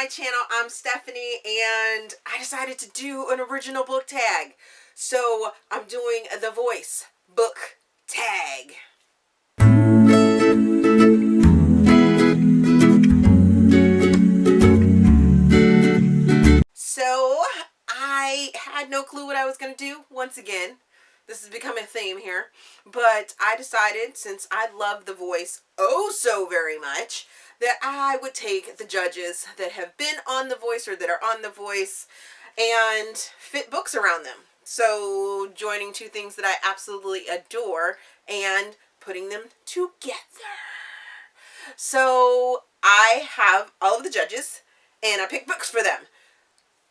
my channel. I'm Stephanie, and I decided to do an original book tag. So I'm doing the Voice book tag. So I had no clue what I was going to do once again. This has become a theme here, but I decided, since I love The Voice oh so very much, that I would take the judges that have been on The Voice or that are on The Voice and fit books around them. So joining two things that I absolutely adore and putting them together. So I have all of the judges and I pick books for them.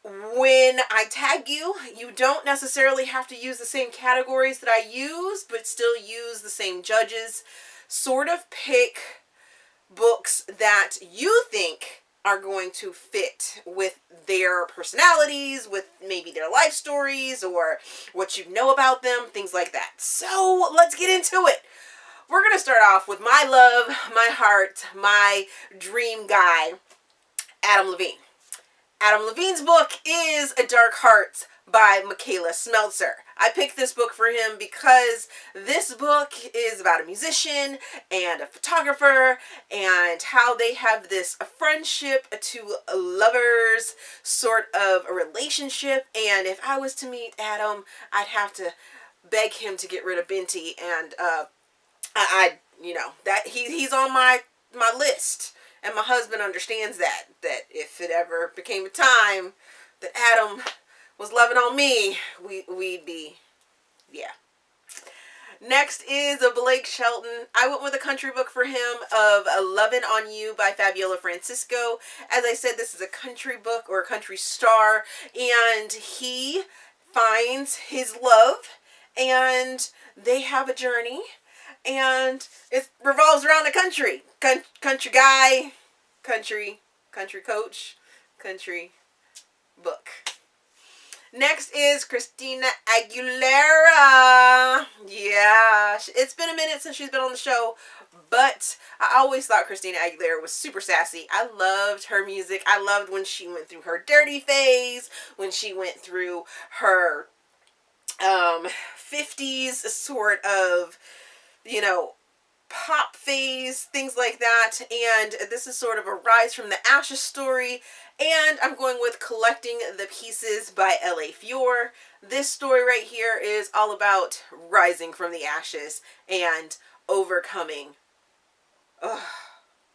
When I tag you, you don't necessarily have to use the same categories that I use, but still use the same judges. Sort of pick books that you think are going to fit with their personalities, with maybe their life stories, or what you know about them, things like that. So let's get into it. We're going to start off with my love, my heart, my dream guy, Adam Levine. Adam Levine's book is A Dark Heart by Michaela Smeltzer. I picked this book for him because this book is about a musician and a photographer and how they have this friendship to lovers sort of a relationship. And if I was to meet Adam, I'd have to beg him to get rid of Binti, and that he's on my list. And my husband understands that if it ever became a time that Adam was loving on me, we'd be, yeah. Next is a Blake Shelton. I went with a country book for him of Lovin' on You by Fabiola Francisco. As I said, this is a country book or a country star, and he finds his love, and they have a journey. And it revolves around the country. Country guy, country coach, country book. Next is Christina Aguilera. Yeah, it's been a minute since she's been on the show, but I always thought Christina Aguilera was super sassy. I loved her music. I loved when she went through her dirty phase, when she went through her 50s sort of, pop phase, things like that. And this is sort of a rise from the ashes story. And I'm going with Collecting the Pieces by L.A. Fior. This story right here is all about rising from the ashes and overcoming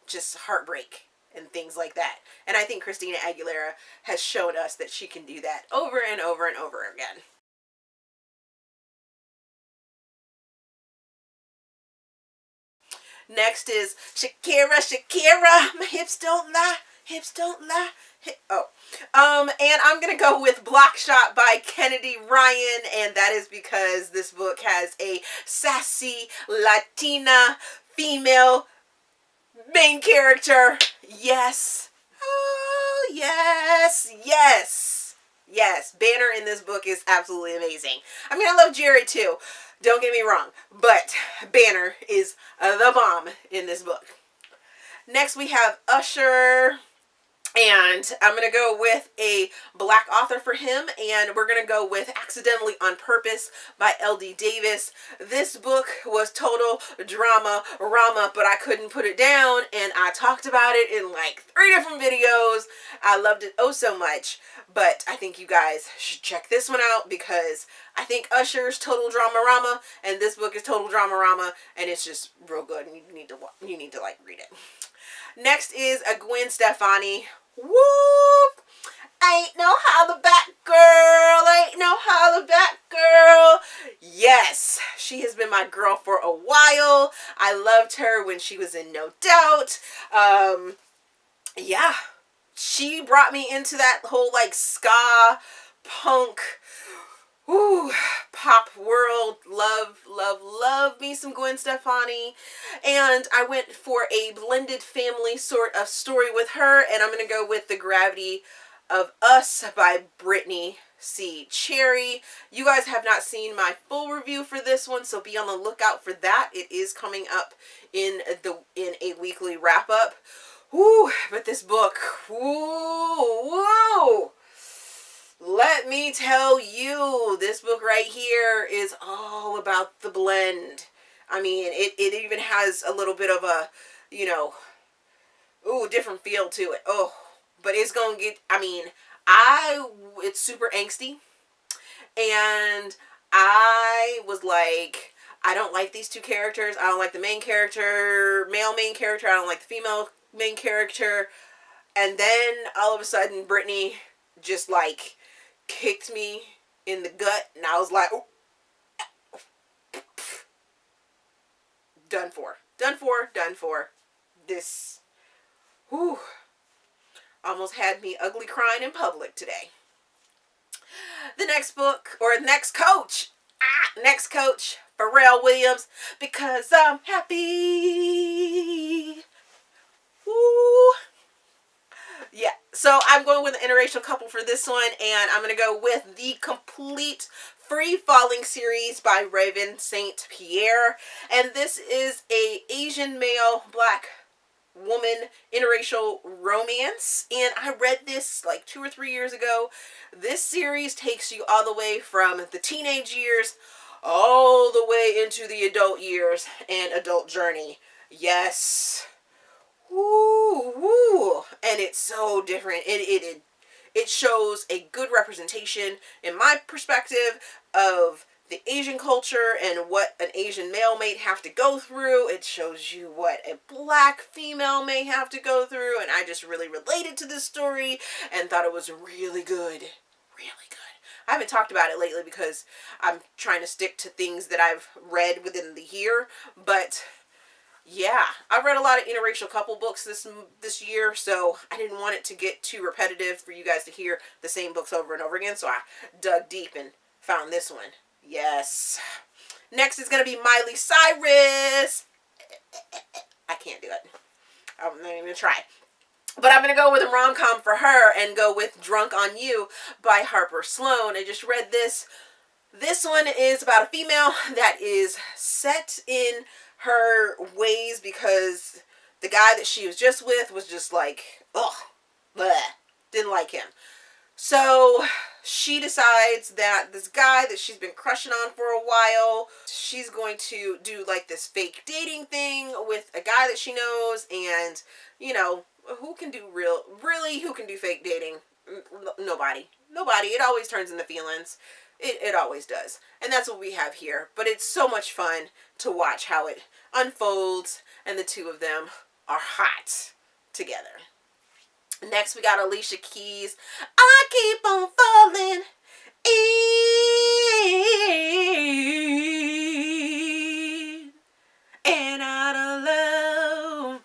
just heartbreak and things like that. And I think Christina Aguilera has shown us that she can do that over and over and over again. Next is Shakira, my hips don't lie, hips don't lie. And I'm going to go with Blockshot by Kennedy Ryan, and that is because this book has a sassy Latina female main character. Yes. Oh, yes, yes. Yes, Banner in this book is absolutely amazing. I mean, I love Jerry too. Don't get me wrong, but Banner is the bomb in this book. Next we have Usher, and I'm going to go with a black author for him, and we're going to go with Accidentally on Purpose by L.D. Davis. This book was total drama-rama, but I couldn't put it down, and I talked about it in like 3 different videos. I loved it oh so much, but I think you guys should check this one out because I think Usher's total drama-rama, and this book is total drama-rama, and it's just real good, and you need to like read it. Next is a Gwen Stefani. Whoop! Ain't no holler back girl, ain't no holler back girl. Yes, she has been my girl for a while. I loved her when she was in No Doubt. Yeah, she brought me into that whole like ska, punk, pop world. Love me some Gwen Stefani. And I went for a blended family sort of story with her, and I'm going to go with The Gravity of Us by Brittany C. Cherry. You guys have not seen my full review for this one, so be on the lookout for that. It is coming up in a weekly wrap-up. Whoo, but this book, whoa. Let me tell you, this book right here is all about the blend. I mean, it even has a little bit of a, you know, different feel to it. Oh, but it's gonna get, I mean, it's super angsty. And I was like, I don't like these two characters. I don't like the main character, male main character. I don't like the female main character. And then all of a sudden, Brittany just like kicked me in the gut, and I was like, oh, done for. Done for, done for. This, whew, almost had me ugly crying in public today. The next book, or next coach, Pharrell Williams, Because I'm Happy. Woo. Yeah, so I'm going with an interracial couple for this one, and I'm going to go with the complete Free Falling series by Raven St. Pierre, and this is a Asian male black woman interracial romance, and I read this like 2 or 3 years ago. This series takes you all the way from the teenage years all the way into the adult years and adult journey. Yes. Woo, woo. And it's so different. It shows a good representation, in my perspective, of the Asian culture and what an Asian male may have to go through. It shows you what a black female may have to go through. And I just really related to this story and thought it was really good. Really good. I haven't talked about it lately because I'm trying to stick to things that I've read within the year. But yeah, I read a lot of interracial couple books this year, so I didn't want it to get too repetitive for you guys to hear the same books over and over again. So I dug deep and found this one. Yes. Next is going to be Miley Cyrus. I can't do it. I'm not even going to try. But I'm going to go with a rom-com for her and go with Drunk on You by Harper Sloan. I just read this. This one is about a female that is set in her ways because the guy that she was just with was just like, ugh, bleh, didn't like him. So she decides that this guy that she's been crushing on for a while, she's going to do like this fake dating thing with a guy that she knows. And, you know, who can do who can do fake dating? Nobody. It always turns into feelings. It always does. And that's what we have here. But it's so much fun to watch how it unfolds, and the two of them are hot together. Next, we got Alicia Keys. I keep on falling in and out of love.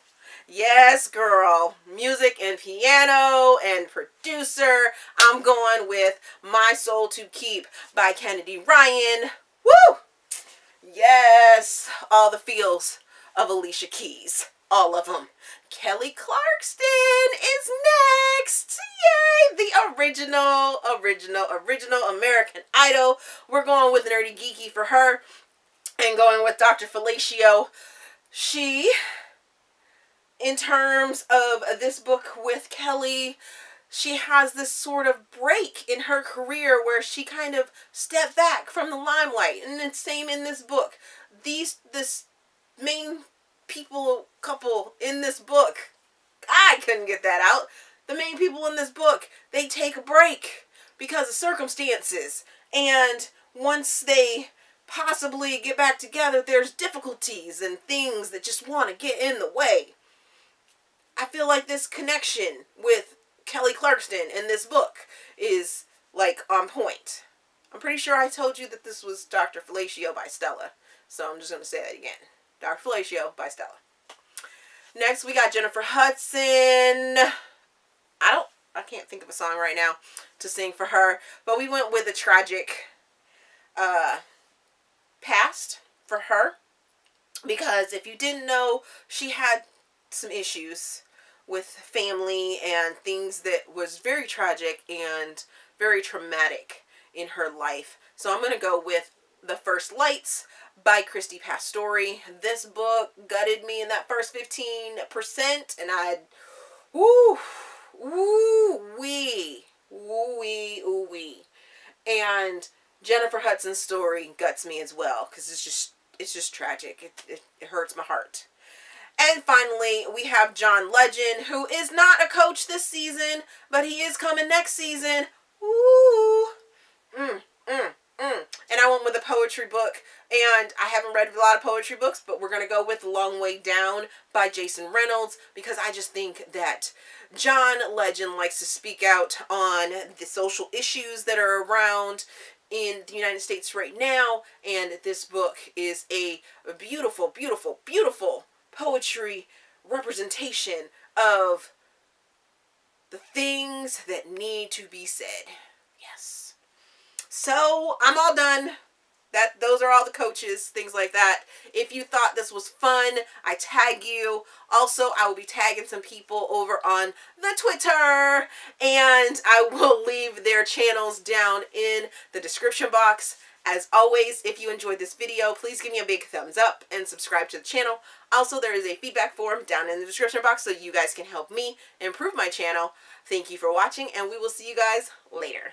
Yes, girl. Music and piano and producer. I'm going with My Soul to Keep by Kennedy Ryan. Woo! Yes, all the feels of Alicia Keys. All of them. Kelly Clarkson is next. Yay! The original American Idol. We're going with Nerdy Geeky for her. And going with Dr. Fellatio. She, in terms of this book with Kelly, she has this sort of break in her career where she kind of stepped back from the limelight. And it's same in this book. This main couple in this book, I couldn't get that out. The main people in this book, they take a break because of circumstances. And once they possibly get back together, there's difficulties and things that just want to get in the way. I feel like this connection with Kelly Clarkson in this book is like on point. I'm pretty sure I told you that this was Dr. Fellatio by Stella. So I'm just going to say that again. Dr. Fellatio by Stella. Next, we got Jennifer Hudson. I can't think of a song right now to sing for her. But we went with a tragic past for her. Because if you didn't know, she had some issues with family and things that was very tragic and very traumatic in her life. So I'm going to go with The First Lights by Christy Pastore. This book gutted me in that first 15%, and I Ooh, ooh wee, ooh wee, ooh wee. And Jennifer Hudson's story guts me as well, because it's just tragic. It hurts my heart. And finally, we have John Legend, who is not a coach this season, but he is coming next season. Ooh. Mm, mm, mm. And I went with a poetry book, and I haven't read a lot of poetry books, but we're going to go with Long Way Down by Jason Reynolds, because I just think that John Legend likes to speak out on the social issues that are around in the United States right now, and this book is a beautiful, beautiful, beautiful poetry representation of the things that need to be said. Yes. So I'm all done. Those are all the coaches, things like that. If you thought this was fun, I tag you. Also, I will be tagging some people over on the Twitter, and I will leave their channels down in the description box. As always, if you enjoyed this video, please give me a big thumbs up and subscribe to the channel. Also, there is a feedback form down in the description box so you guys can help me improve my channel. Thank you for watching, and we will see you guys later.